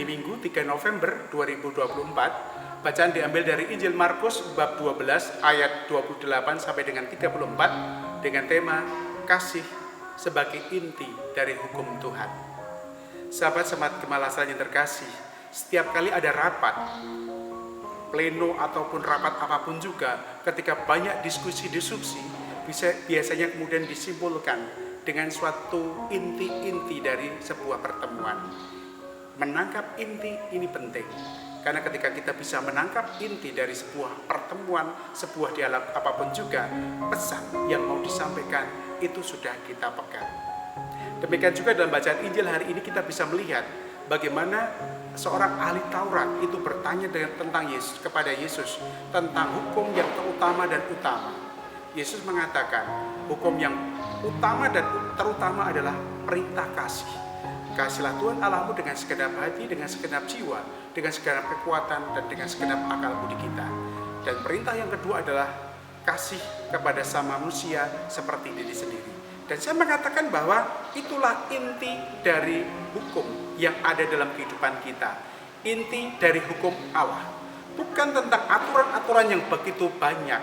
ini Minggu 3 November 2024. Bacaan diambil dari Injil Markus bab 12 ayat 28 sampai dengan 34 dengan tema kasih sebagai inti dari hukum Tuhan. Sahabat semat kemalasan yang terkasih, setiap kali ada rapat, pleno ataupun rapat apapun juga, ketika banyak diskusi-diskusi, biasanya kemudian disimpulkan dengan suatu inti-inti dari sebuah pertemuan. Menangkap inti ini penting, karena ketika kita bisa menangkap inti dari sebuah pertemuan, sebuah dialog apapun juga, pesan yang mau disampaikan itu sudah kita pegang. Demikian juga dalam bacaan Injil hari ini kita bisa melihat bagaimana seorang ahli Taurat itu bertanya tentang Yesus, kepada Yesus tentang hukum yang terutama dan utama. Yesus mengatakan hukum yang utama dan terutama adalah perintah kasih. Kasihlah Tuhan Allahmu dengan segenap hati, dengan segenap jiwa, dengan segenap kekuatan, dan dengan segenap akal budi kita. Dan perintah yang kedua adalah kasih kepada sama manusia seperti diri sendiri. Dan saya mengatakan bahwa itulah inti dari hukum yang ada dalam kehidupan kita. Inti dari hukum Allah. Bukan tentang aturan-aturan yang begitu banyak,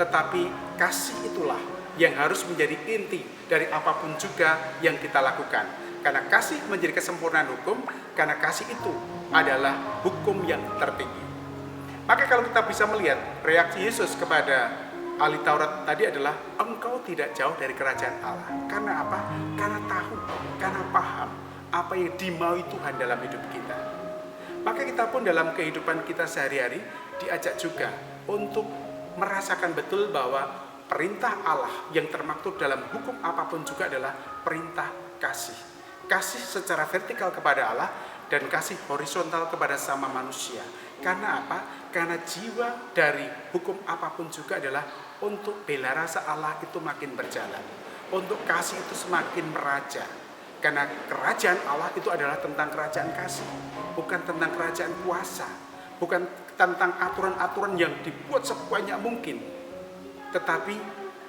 tetapi kasih itulah yang harus menjadi inti dari apapun juga yang kita lakukan. Karena kasih menjadi kesempurnaan hukum, karena kasih itu adalah hukum yang tertinggi. Maka kalau kita bisa melihat reaksi Yesus kepada ahli Taurat tadi adalah, engkau tidak jauh dari kerajaan Allah. Karena apa? Karena tahu, karena paham apa yang dimaui Tuhan dalam hidup kita. Maka kita pun dalam kehidupan kita sehari-hari diajak juga untuk merasakan betul bahwa perintah Allah yang termaktub dalam hukum apapun juga adalah perintah kasih. Kasih secara vertikal kepada Allah dan kasih horizontal kepada sama manusia. Karena apa? Karena jiwa dari hukum apapun juga adalah untuk bela rasa Allah itu makin berjalan. Untuk kasih itu semakin meraja. Karena kerajaan Allah itu adalah tentang kerajaan kasih. Bukan tentang kerajaan kuasa. Bukan tentang aturan-aturan yang dibuat sebanyak mungkin. Tetapi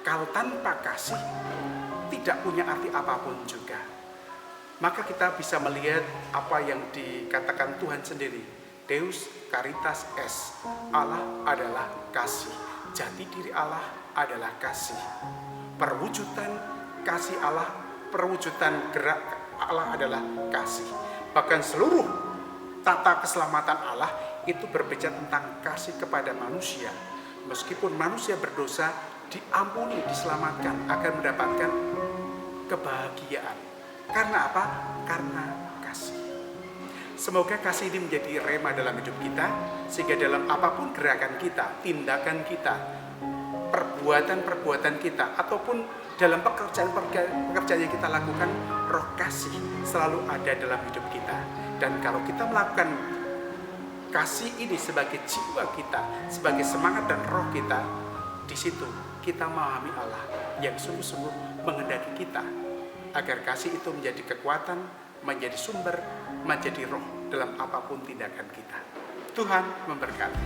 kalau tanpa kasih tidak punya arti apapun juga. Maka kita bisa melihat apa yang dikatakan Tuhan sendiri. Deus caritas est. Allah adalah kasih. Jati diri Allah adalah kasih. Perwujudan kasih Allah, perwujudan gerak Allah adalah kasih. Bahkan seluruh tata keselamatan Allah itu berbicara tentang kasih kepada manusia. Meskipun manusia berdosa, diampuni, diselamatkan, akan mendapatkan kebahagiaan. Karena apa? Karena kasih. Semoga kasih ini menjadi rema dalam hidup kita, sehingga dalam apapun gerakan kita, tindakan kita, perbuatan-perbuatan kita, ataupun dalam pekerjaan yang kita lakukan, roh kasih selalu ada dalam hidup kita. Dan kalau kita melakukan kasih ini sebagai jiwa kita, sebagai semangat dan roh kita, di situ kita memahami Allah yang sungguh-sungguh menghendaki kita agar kasih itu menjadi kekuatan, menjadi sumber, menjadi roh dalam apapun tindakan kita. Tuhan memberkati.